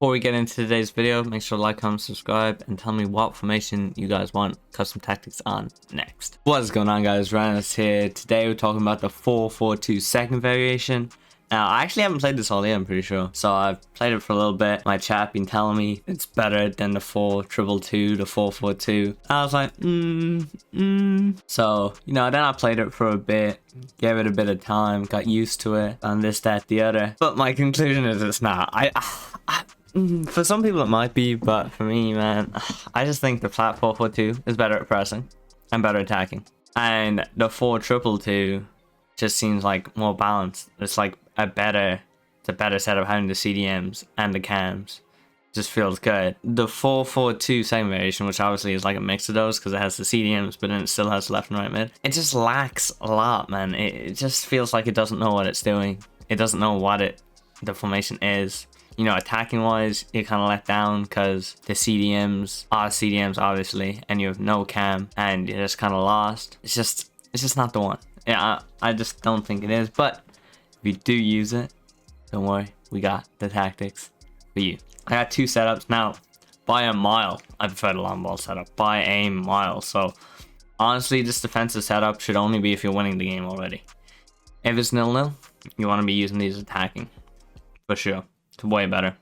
Before we get into today's video, make sure to like, comment, subscribe, and tell me what formation you guys want custom tactics on next. What is going on, guys? Rannerz here. Today we're talking about the 4-4-2 second variation. Now, I actually haven't played this all yet, I'm pretty sure. So I've played it for a little bit. My chat been telling me it's better than the 4-2-2, the 4-4-2. I was like, So, you know, then I played it for a bit, gave it a bit of time, got used to it, and this, that, the other. But my conclusion is it's not. For some people it might be, but for me, man, I just think the flat 4-4-2 is better at pressing and better attacking. And the 4-2-2 just seems like more balanced. It's like a better setup, having the CDMs and the cams. Just feels good. The 4-4-2 second variation, which obviously is like a mix of those because it has the CDMs, but then it still has left and right mid. It just lacks a lot, man. It just feels like it doesn't know what it's doing. It doesn't know what the formation is. You know, attacking wise, you're kind of let down because the CDMs are CDMs, obviously, and you have no cam, and you're just kind of lost. It's just not the one. Yeah, I just don't think it is. But if you do use it, don't worry, we got the tactics for you. I got two setups now. By a mile, I prefer the long ball setup. By a mile. So honestly, this defensive setup should only be if you're winning the game already. If it's 0-0, you want to be using these attacking for sure. It's way better.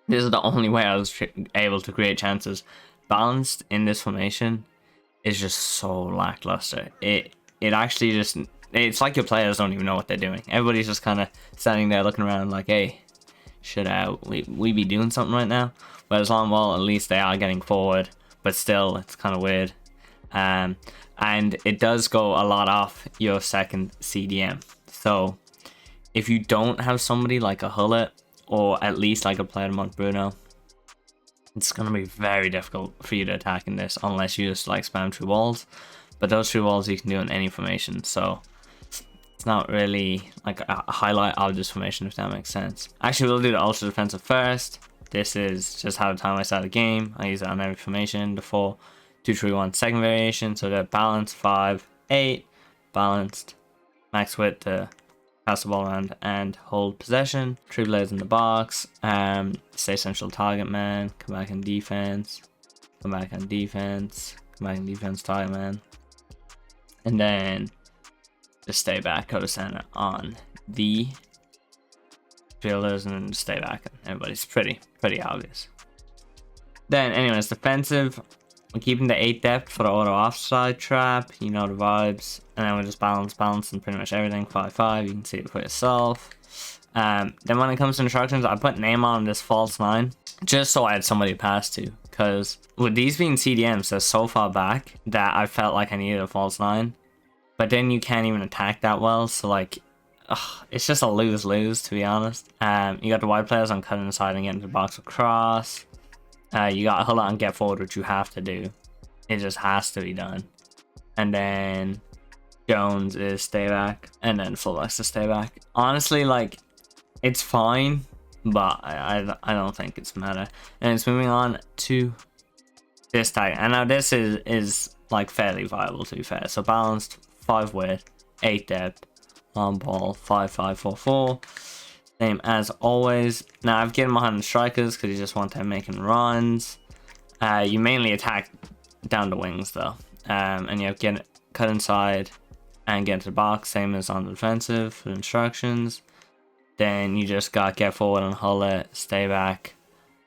This is the only way I was able to create chances. Balanced in this formation is just so lackluster. It actually just, it's like your players don't even know what they're doing. Everybody's just kind of standing there looking around like, hey, should we be doing something right now? Whereas long ball, at least they are getting forward, but still it's kind of weird. And it does go a lot off your second CDM. So if you don't have somebody like a Hullet, or at least like a player like Bruno, it's going to be very difficult for you to attack in this unless you just like spam through walls. But those through walls you can do in any formation, so it's not really like a highlight of this formation, if that makes sense. Actually, we'll do the ultra defensive first. This is just how the time I start the game. I use it on every formation. The 4-2-3-1 second variation, so they're balanced 5-8, balanced, max width to pass the ball around and hold possession. 3 players in the box. Stay central target man. Come back in defense. Come back on defense. Come back in defense target man. And then just stay back out of center on the fielders and then just stay back. Everybody's pretty obvious. Then anyways, defensive. We're keeping the 8 depth for the auto offside trap. You know the vibes. And then we'll just balance and pretty much everything. 5-5. You can see it for yourself. Then when it comes to instructions, I put name on this false 9 just so I had somebody to pass to. Because with these being CDMs, they're so far back that I felt like I needed a false 9. But then you can't even attack that well. So like, it's just a lose-lose, to be honest. You got the wide players on cutting inside and getting the box across. You got a whole lot on get forward, which you have to do. It just has to be done. And then Jones is stay back, and then fullbacks to stay back. Honestly, like, it's fine, but I don't think it's meta. And it's moving on to this tag. And now this is like fairly viable, to be fair. So balanced, 5 width, 8 depth, long ball, 5-5-4-4. Same as always. Now I've given behind the strikers because you just want them making runs. You mainly attack down the wings though, and you have get cut inside and get into the box, same as on the defensive for the instructions. Then you just got get forward on Hullet, stay back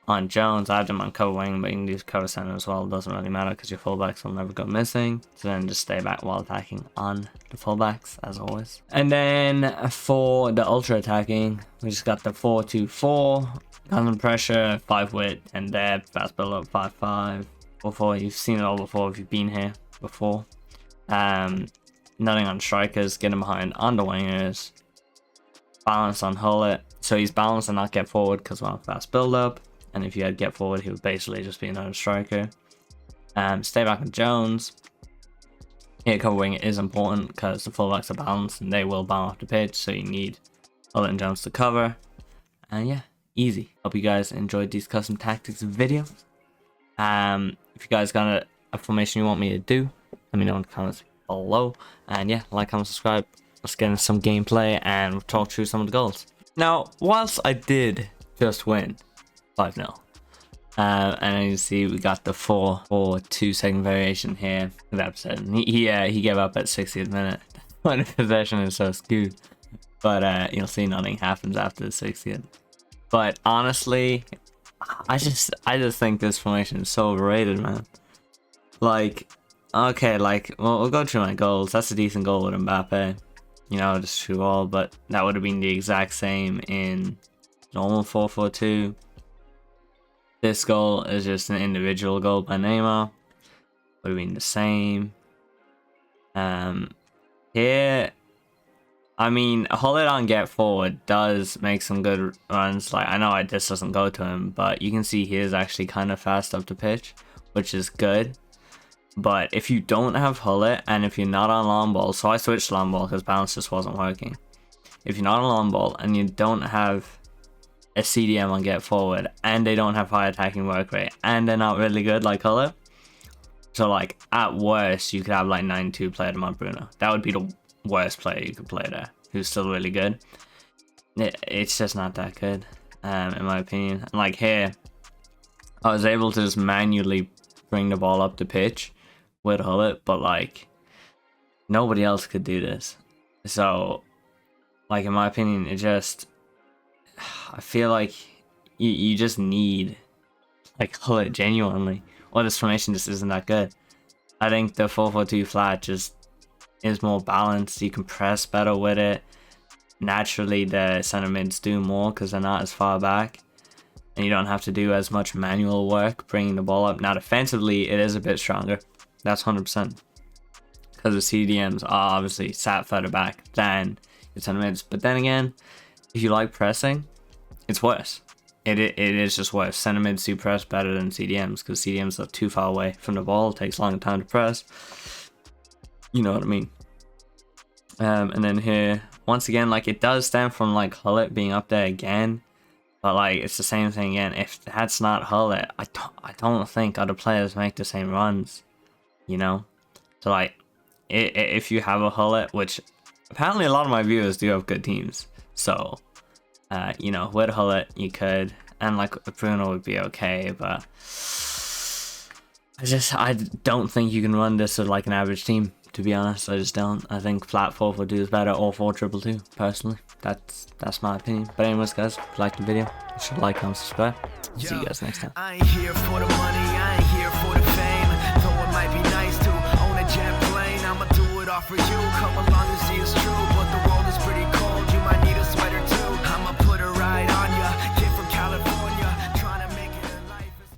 on Jones. I have them on cover wing, but you can do cover center as well. It doesn't really matter because your fullbacks will never go missing. So then just stay back while attacking on the fullbacks as always. And then for the ultra attacking, we just got the 4-2-4, constant pressure, 5 width and depth, fast build up, 5-5, 4-4. You've seen it all before if you've been here before. Nothing on strikers, getting behind on the wingers, balance on Hullet. So he's balanced and not get forward because we're on fast build up. And if you had get forward, he would basically just be another striker. Stay back on Jones. Here, cover wing is important because the fullbacks are balanced and they will bomb off the pitch. So you need Hullet and Jones to cover. And yeah, easy. Hope you guys enjoyed these custom tactics videos. If you guys got a formation you want me to do, let me know in the comments below. And yeah, like, comment, subscribe. Let's get into some gameplay and talk through some of the goals. Now, whilst I did just win, 5-0. And then you see we got the 4-4-2 second variation here. Good episode. He gave up at 60th minute. When possession is so skewed. But you'll see nothing happens after the 60th. But honestly, I just think this formation is so overrated, man. Like, okay, like, well, we'll go through my goals. That's a decent goal with Mbappe. You know, just through all, but that would have been the exact same in normal 4-4-2. This goal is just an individual goal by Neymar. Would have been the same. Here, I mean, hold it on, get forward does make some good runs. Like, I know this doesn't go to him, but you can see he is actually kind of fast up the pitch, which is good. But if you don't have Hullet, and if you're not on long ball, so I switched long ball because balance just wasn't working. If you're not on long ball and you don't have a CDM on get forward, and they don't have high attacking work rate, and they're not really good like Hullet, so like at worst you could have like 9-2 player to Bruno. That would be the worst player you could play there, who's still really good. It's just not that good, in my opinion. And like here, I was able to just manually bring the ball up the pitch with Hullet, but like nobody else could do this. So like in my opinion, it just, I feel like you just need like Hullet genuinely, or this formation just isn't that good. I think the 4-4-2 flat just is more balanced. You can press better with it. Naturally the center mids do more because they're not as far back, and you don't have to do as much manual work bringing the ball up. Now defensively it is a bit stronger, that's 100%, because the CDMs are obviously sat further back than your center mids. But then again, if you like pressing, it's worse. It is just worse. Center mids do press better than CDMs because CDMs are too far away from the ball. It takes a long time to press. You know what I mean. And then here, once again, like it does stem from like Hullet being up there again, but like it's the same thing again. If that's not Hullet, I don't think other players make the same runs, you know. So like, if you have a Hullet, which apparently a lot of my viewers do have good teams, so you know, with Hullet you could, and like Bruno would be okay, but I don't think you can run this with like an average team, to be honest. I just don't. I think flat 4-4-2 is better, or 4-2-2 personally. That's my opinion. But anyways guys, if you liked the video, you should like, comment, subscribe. See you guys next time. I ain't here for the money, I ain't here for the fame. Though it might be nice to own a jet plane, I'ma do it all for you. Come along and see it's true.